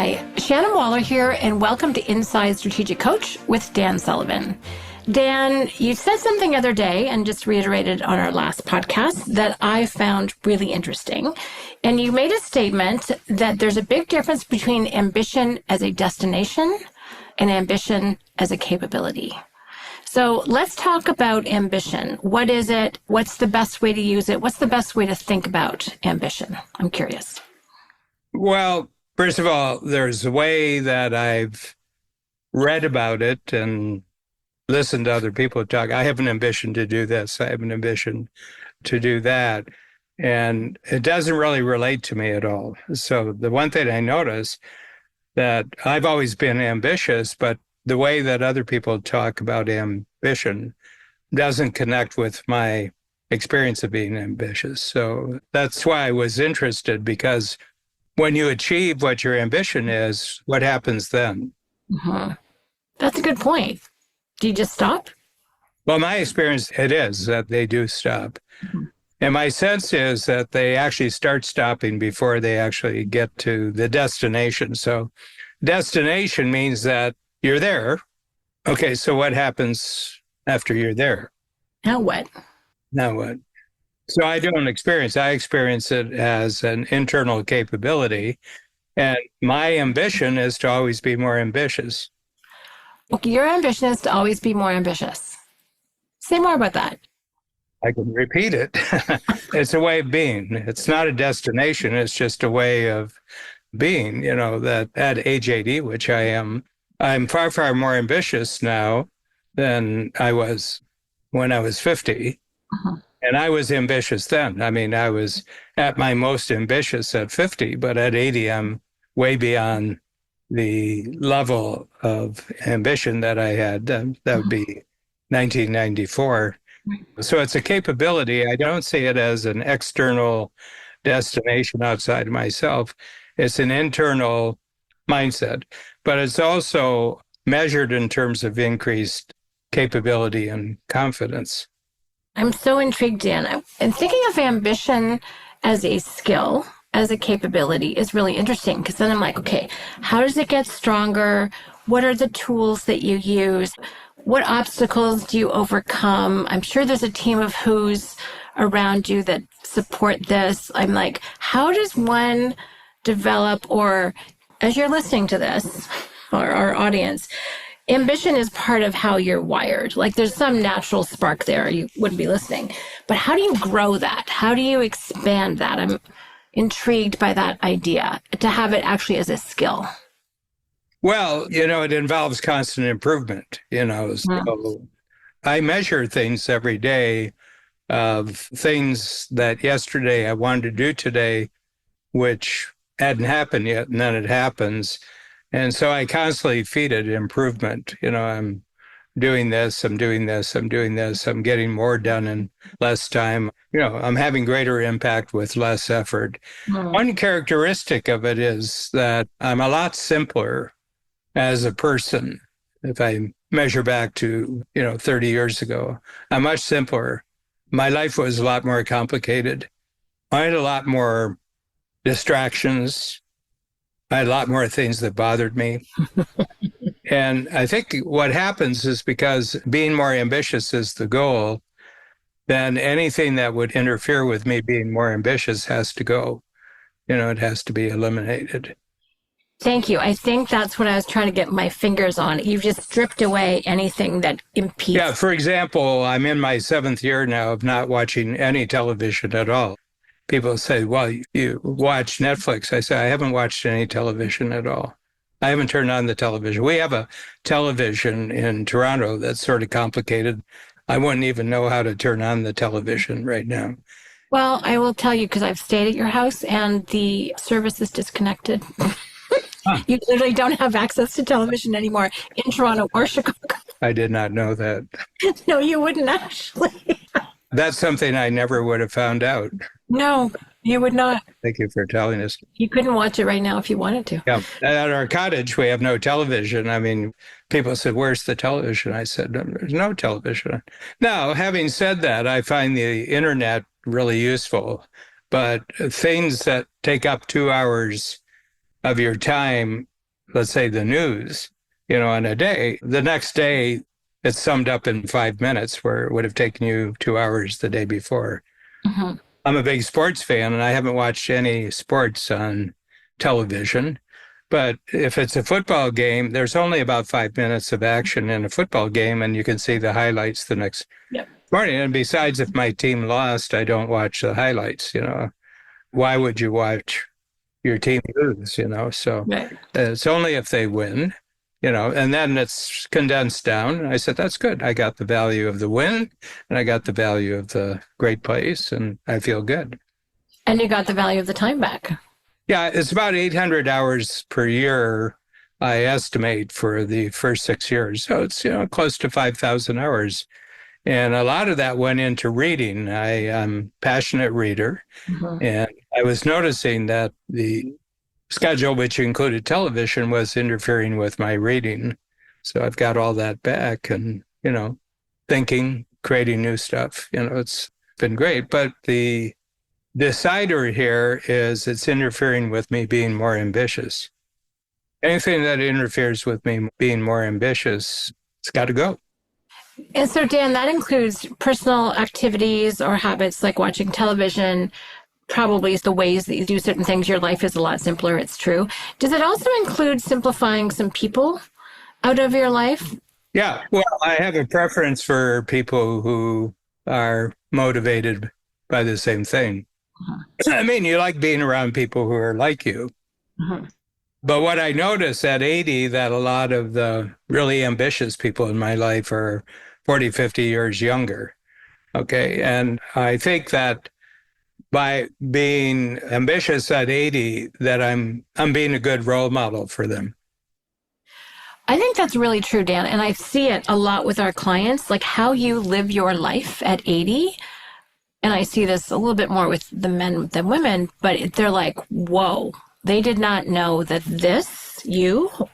Hi, Shannon Waller here, and welcome to Inside Strategic Coach with Dan Sullivan. Dan, you said something the other day and just reiterated on our last podcast that I found really interesting. And you made a statement that there's a big difference between ambition as a destination and ambition as a capability. So let's talk about ambition. What is it? What's the best way to use it? What's the best way to think about ambition? I'm curious. Well, first of all, there's a way that I've read about it and listened to other people talk. I have an ambition to do this. I have an ambition to do that. And it doesn't really relate to me at all. So the one thing I notice that I've always been ambitious, but the way that other people talk about ambition doesn't connect with my experience of being ambitious. So that's why I was interested, because when you achieve what your ambition is, what happens then? Mm-hmm. That's a good point. Do you just stop? Well, my experience, it is that they do stop. Mm-hmm. And my sense is that they actually start stopping before they actually get to the destination. So destination means that you're there. Okay, so what happens after you're there? Now what? Now what? So I experience it as an internal capability. And my ambition is to always be more ambitious. Your ambition is to always be more ambitious. Say more about that. I can repeat it. It's a way of being. It's not a destination. It's just a way of being, that at age 80, which I am, I'm far, far more ambitious now than I was when I was 50. Uh-huh. And I was ambitious then. I mean, I was at my most ambitious at 50, but at 80, I'm way beyond the level of ambition that I had. That would be 1994. So it's a capability. I don't see it as an external destination outside of myself. It's an internal mindset, but it's also measured in terms of increased capability and confidence. I'm so intrigued, Dan. And thinking of ambition as a skill, as a capability is really interesting, because then I'm like, okay, how does it get stronger? What are the tools that you use? What obstacles do you overcome? I'm sure there's a team of who's around you that support this. I'm like, how does one develop, or as you're listening to this, or our audience, ambition is part of how you're wired. Like there's some natural spark there, you wouldn't be listening. But how do you grow that? How do you expand that? I'm intrigued by that idea, to have it actually as a skill. Well, it involves constant improvement, So I measure things every day of things that yesterday I wanted to do today, which hadn't happened yet, and then it happens. And so I constantly feed it improvement. I'm doing this, I'm doing this, I'm doing this, I'm getting more done in less time. I'm having greater impact with less effort. Mm. One characteristic of it is that I'm a lot simpler as a person. If I measure back to, 30 years ago, I'm much simpler. My life was a lot more complicated. I had a lot more distractions. I had a lot more things that bothered me. And I think what happens is, because being more ambitious is the goal, then anything that would interfere with me being more ambitious has to go. It has to be eliminated. Thank you. I think that's what I was trying to get my fingers on. You've just stripped away anything that impedes. Yeah, for example, I'm in my 7th year now of not watching any television at all. People say, well, you watch Netflix. I say, I haven't watched any television at all. I haven't turned on the television. We have a television in Toronto that's sort of complicated. I wouldn't even know how to turn on the television right now. Well, I will tell you, because I've stayed at your house and the service is disconnected. Huh. You literally don't have access to television anymore in Toronto or Chicago. I did not know that. No, you wouldn't actually. That's something I never would have found out. No, you would not. Thank you for telling us. You couldn't watch it right now if you wanted to. Yeah. At our cottage, we have no television. I mean, people said, where's the television? I said, there's no television. Now, having said that, I find the internet really useful. But things that take up 2 hours of your time let's say, the news, in a day, the next day it's summed up in 5 minutes where it would have taken you 2 hours the day before. Mm-hmm. I'm a big sports fan, and I haven't watched any sports on television. But if it's a football game, there's only about 5 minutes of action in a football game, and you can see the highlights the next morning. And besides, if my team lost, I don't watch the highlights. Why would you watch your team lose? So it's only if they win. And then it's condensed down. I said, that's good. I got the value of the win, and I got the value of the great place, and I feel good. And you got the value of the time back. Yeah, it's about 800 hours per year, I estimate, for the first 6 years. So it's, close to 5,000 hours. And a lot of that went into reading. I'm a passionate reader. Mm-hmm. And I was noticing that the schedule, which included television, was interfering with my reading. So I've got all that back and, thinking, creating new stuff. It's been great. But the decider here is it's interfering with me being more ambitious. Anything that interferes with me being more ambitious, it's got to go. And so, Dan, that includes personal activities or habits like watching television, probably the ways that you do certain things. Your life is a lot simpler. It's true. Does it also include simplifying some people out of your life? Yeah. Well, I have a preference for people who are motivated by the same thing. Uh-huh. I mean, you like being around people who are like you. Uh-huh. But what I notice at 80, that a lot of the really ambitious people in my life are 40, 50 years younger. Okay. And I think that by being ambitious at 80, that I'm being a good role model for them. I think that's really true, Dan. And I see it a lot with our clients, like how you live your life at 80. And I see this a little bit more with the men than women, but they're like, whoa, they did not know that this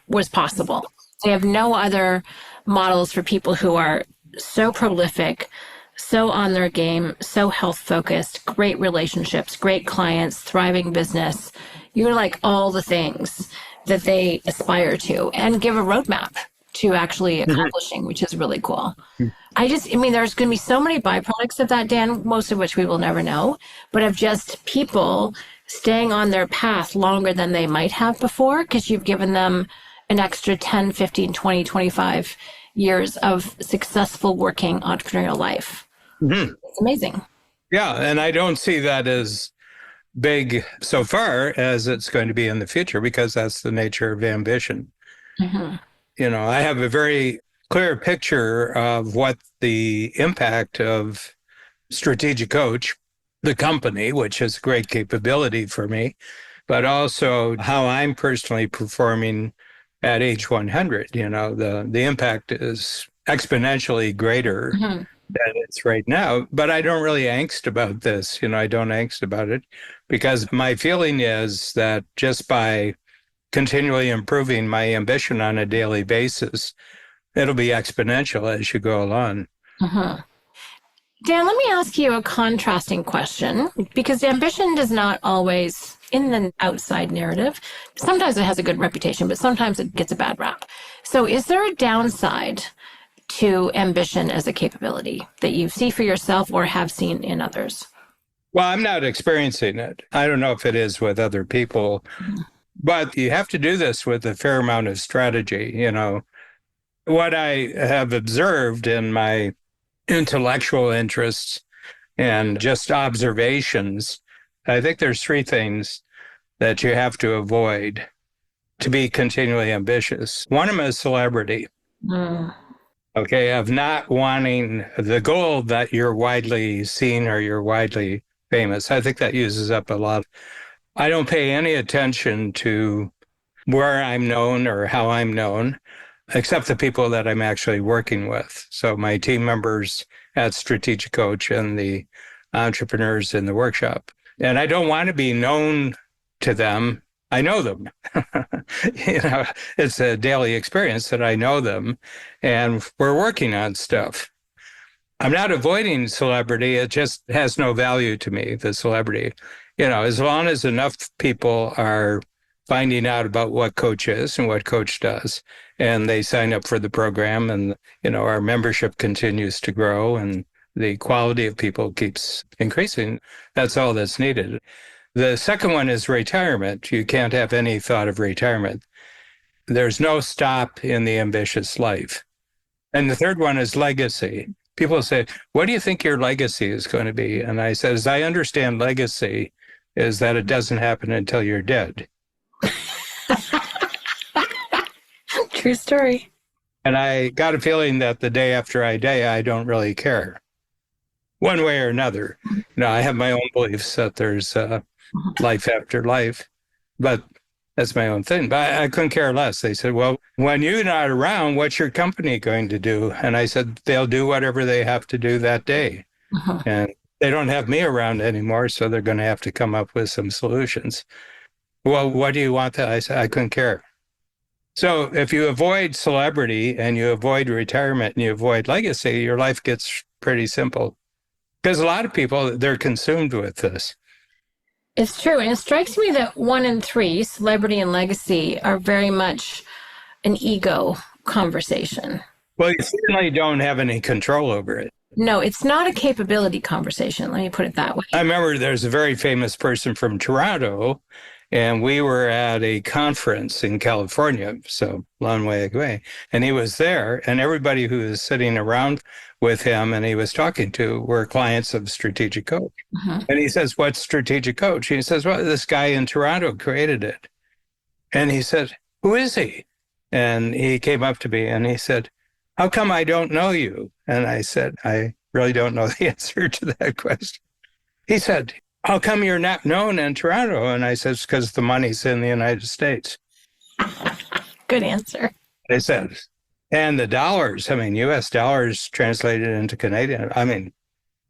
was possible. They have no other models for people who are so prolific, so on their game, so health focused, great relationships, great clients, thriving business. You're like all the things that they aspire to and give a roadmap to actually accomplishing, which is really cool. There's going to be so many byproducts of that, Dan, most of which we will never know, but of just people staying on their path longer than they might have before because you've given them an extra 10, 15, 20, 25 years of successful working entrepreneurial life. Mm-hmm. It's amazing. Yeah, and I don't see that as big so far as it's going to be in the future because that's the nature of ambition. Mm-hmm. I have a very clear picture of what the impact of Strategic Coach, the company, which has great capability for me, but also how I'm personally performing at age 100. The impact is exponentially greater than it's right now. But I don't really angst about this. I don't angst about it because my feeling is that just by continually improving my ambition on a daily basis, it'll be exponential as you go along. Uh-huh. Dan, let me ask you a contrasting question, because ambition does not always, in the outside narrative, sometimes it has a good reputation, but sometimes it gets a bad rap. So is there a downside to ambition as a capability that you see for yourself or have seen in others? Well, I'm not experiencing it. I don't know if it is with other people, but you have to do this with a fair amount of strategy. What I have observed in my intellectual interests and just observations, I think there's three things that you have to avoid to be continually ambitious. One of them is celebrity. Okay, of not wanting the goal that you're widely seen or you're widely famous. I think that uses up a lot. I don't pay any attention to where I'm known or how I'm known, except the people that I'm actually working with. So my team members at Strategic Coach and the entrepreneurs in the workshop. And I don't want to be known to them. I know them. It's a daily experience that I know them and we're working on stuff. I'm not avoiding celebrity. It just has no value to me, the celebrity. As long as enough people are finding out about what coach is and what coach does. And they sign up for the program, and, our membership continues to grow and the quality of people keeps increasing. That's all that's needed. The second one is retirement. You can't have any thought of retirement. There's no stop in the ambitious life. And the third one is legacy. People say, what do you think your legacy is going to be? And I said, as I understand legacy is that it doesn't happen until you're dead. True story. And I got a feeling that the day after I die, I don't really care one way or another. I have my own beliefs that there's life after life, but that's my own thing. But I couldn't care less. They said, well, when you're not around, what's your company going to do? And I said, they'll do whatever they have to do that day. And they don't have me around anymore, so they're going to have to come up with some solutions. Well, what do you want? I said, I couldn't care. So if you avoid celebrity and you avoid retirement and you avoid legacy, your life gets pretty simple. Because a lot of people, they're consumed with this. It's true. And it strikes me that 1 in 3, celebrity and legacy, are very much an ego conversation. Well, you certainly don't have any control over it. No, it's not a capability conversation. Let me put it that way. I remember there's a very famous person from Toronto, and we were at a conference in California, so long way away. And he was there, and everybody who was sitting around with him and he was talking to were clients of Strategic Coach. And he says, what's Strategic Coach? He says, well, this guy in Toronto created it. And he said, who is he? And he came up to me and he said, how come I don't know you? And I said, I really don't know the answer to that question. He said, how come you're not known in Toronto? And I said, it's because the money's in the United States. Good answer. They said, and the dollars, US dollars translated into Canadian.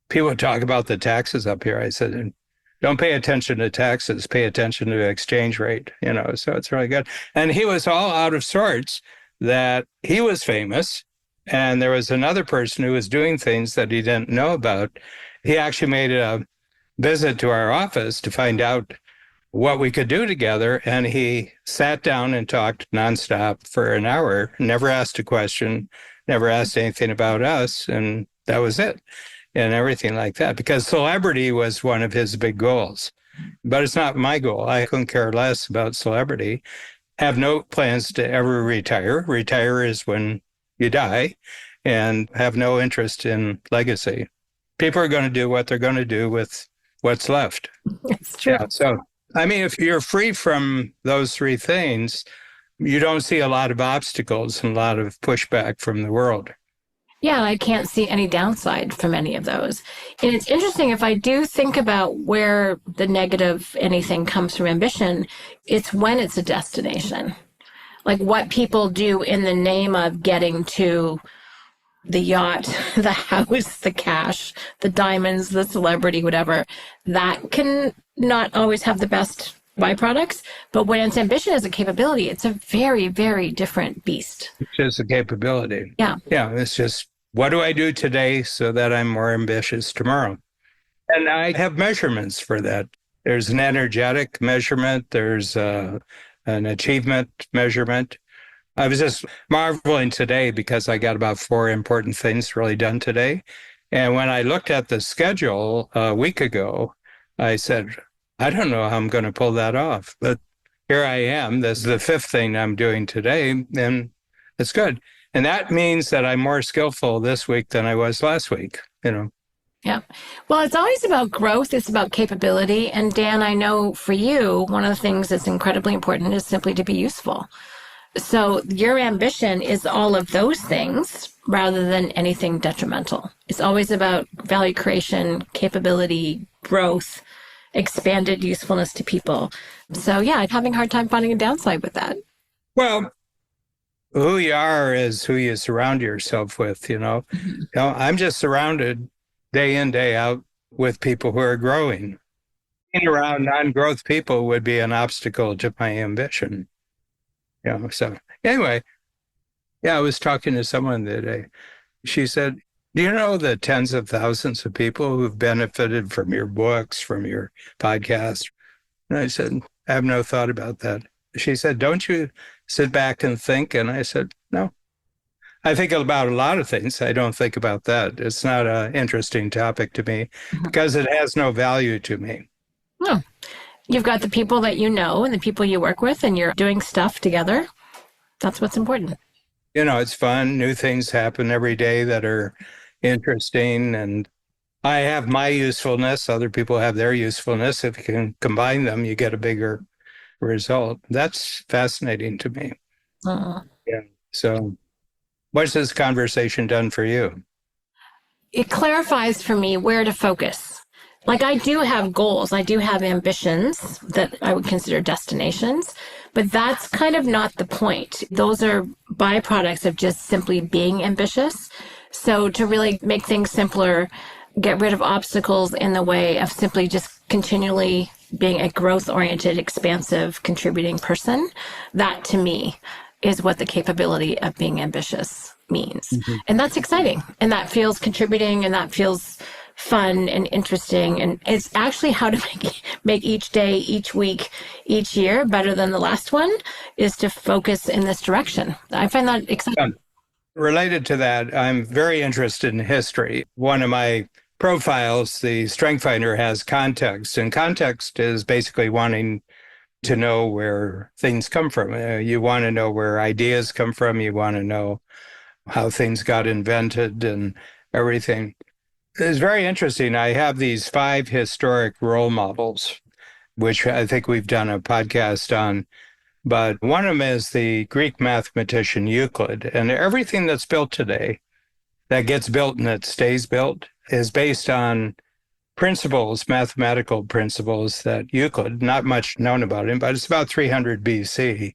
People talk about the taxes up here. I said, don't pay attention to taxes, pay attention to exchange rate, so it's really good. And he was all out of sorts that he was famous. And there was another person who was doing things that he didn't know about. He actually made a visit to our office to find out what we could do together. And he sat down and talked nonstop for an hour, never asked a question, never asked anything about us. And that was it. And everything like that, because celebrity was one of his big goals. But it's not my goal. I couldn't care less about celebrity. Have no plans to ever retire. Retire is when you die, and have no interest in legacy. People are going to do what they're going to do with what's left. It's true. Yeah, so, if you're free from those three things, you don't see a lot of obstacles and a lot of pushback from the world. Yeah, I can't see any downside from any of those. And it's interesting, if I do think about where the negative anything comes from ambition, it's when it's a destination. Like what people do in the name of getting to the yacht, the house, the cash, the diamonds, the celebrity, whatever, that can not always have the best byproducts. But when it's ambition as a capability, it's a very, very different beast. It's just a capability. Yeah. Yeah. It's just, what do I do today so that I'm more ambitious tomorrow? And I have measurements for that. There's an energetic measurement. There's an achievement measurement. I was just marveling today because I got about 4 important things really done today. And when I looked at the schedule a week ago, I said, I don't know how I'm going to pull that off. But here I am. This is the 5th thing I'm doing today, and it's good. And that means that I'm more skillful this week than I was last week, Yeah. Well, it's always about growth. It's about capability. And Dan, I know for you, one of the things that's incredibly important is simply to be useful. So your ambition is all of those things rather than anything detrimental. It's always about value creation, capability, growth, expanded usefulness to people. So yeah, I'm having a hard time finding a downside with that. Well, who you are is who you surround yourself with, I'm just surrounded day in, day out with people who are growing. Being around non-growth people would be an obstacle to my ambition. So anyway, I was talking to someone the other day. She said, do you know the tens of thousands of people who've benefited from your books, from your podcast? And I said, I have no thought about that. she said, don't you sit back and think? And I said, no. I think about a lot of things. I don't think about that. It's not an interesting topic to me because it has no value to me. No. You've got the people that you know and the people you work with, and you're doing stuff together. That's what's important. It's fun. New things happen every day that are interesting. And I have my usefulness. Other people have their usefulness. If you can combine them, you get a bigger result. That's fascinating to me. Yeah. So what's this conversation done for you? It clarifies for me where to focus. Like, I do have goals. I do have ambitions that I would consider destinations, but that's kind of not the point. Those are byproducts of just simply being ambitious. So to really make things simpler, get rid of obstacles in the way of simply just continually being a growth-oriented, expansive, contributing person, that to me is what the capability of being ambitious means. And that's exciting. And that feels contributing, and that feels fun and interesting. And it's actually how to make each day, each week, each year better than the last one, is to focus in this direction. I find that exciting. Related to that, I'm very interested in history. One of my profiles, the Strength Finder, has context, and context is basically wanting to know where things come from. You want to know where ideas come from. You want to know how things got invented and everything. It's very interesting. I have these 5 historic role models, which I think we've done a podcast on. But one of them is the Greek mathematician Euclid. And everything that's built today, that gets built and that stays built, is based on principles, mathematical principles that Euclid, not much known about him, but it's about 300 BC.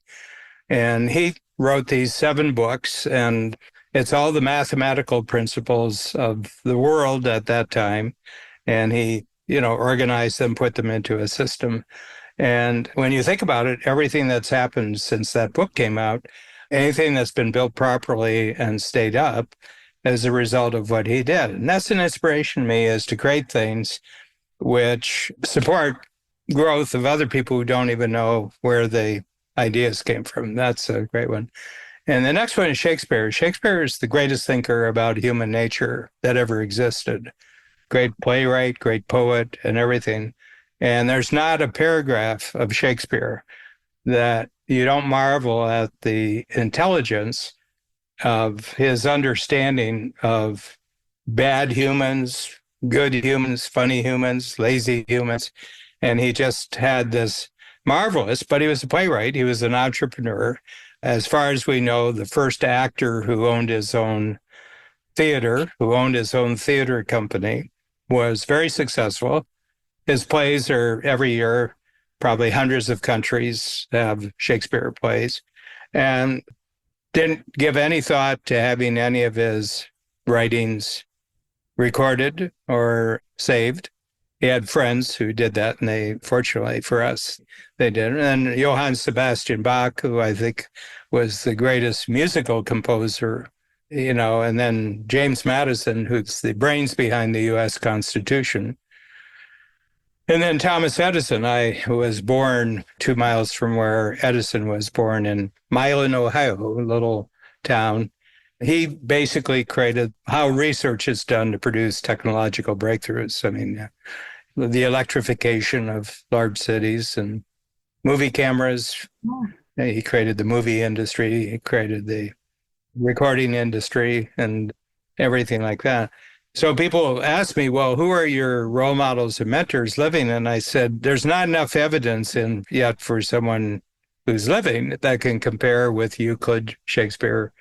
And he wrote these 7 books, and it's all the mathematical principles of the world at that time. And he, organized them, put them into a system. And when you think about it, everything that's happened since that book came out, anything that's been built properly and stayed up, as a result of what he did. And that's an inspiration to me, is to create things which support growth of other people who don't even know where the ideas came from. That's a great one. And the next one is Shakespeare. Shakespeare is the greatest thinker about human nature that ever existed. Great playwright, great poet, and everything. And there's not a paragraph of Shakespeare that you don't marvel at the intelligence of his understanding of bad humans, good humans, funny humans, lazy humans. And he just had this marvelous, but he was a playwright. He was an entrepreneur. As far as we know, the first actor who owned his own theater, who owned his own theater company, was very successful. His plays are every year, probably hundreds of countries have Shakespeare plays, and didn't give any thought to having any of his writings recorded or saved. He had friends who did that, and they, fortunately for us, they did. And Johann Sebastian Bach, who I think was the greatest musical composer, and then James Madison, who's the brains behind the U.S. Constitution. And then Thomas Edison. I was born 2 miles from where Edison was born, in Milan, Ohio, a little town. He basically created how research is done to produce technological breakthroughs. I mean, the electrification of large cities and movie cameras. He created the movie industry. He created the recording industry and everything like that. So people ask me, well, who are your role models and mentors living? And I said, there's not enough evidence yet for someone who's living that can compare with Euclid, Shakespeare,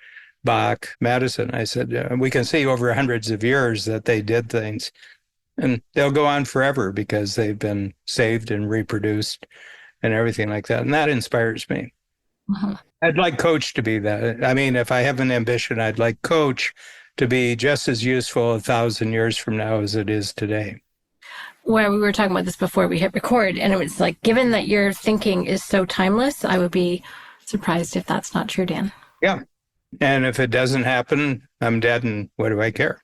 Bach, Madison. I said, we can see over hundreds of years that they did things, and they'll go on forever because they've been saved and reproduced and everything like that. And that inspires me. I'd like Coach to be that. I mean, if I have an ambition, I'd like Coach to be just as useful 1,000 years from now as it is today. Where we were talking about this before we hit record, and it was like, given that your thinking is so timeless, I would be surprised if that's not true, Dan. Yeah. And if it doesn't happen, I'm dead, and what do I care?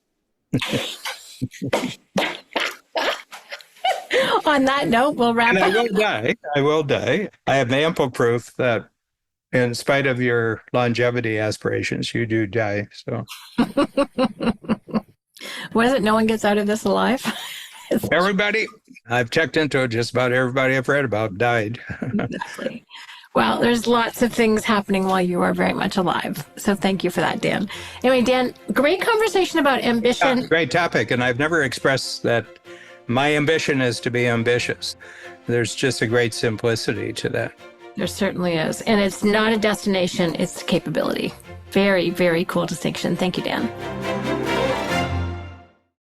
On that note, we'll wrap And up. I will die. I will die. I have ample proof that in spite of your longevity aspirations, you do die. So What is it? No one gets out of this alive? everybody, I've checked into it, just about everybody I've read about died. Exactly. Well, there's lots of things happening while you are very much alive. So thank you for that, Dan. Anyway, Dan, great conversation about ambition. Great topic. And I've never expressed that my ambition is to be ambitious. There's just a great simplicity to that. There certainly is. And it's not a destination, it's a capability. Very, very cool distinction. Thank you, Dan.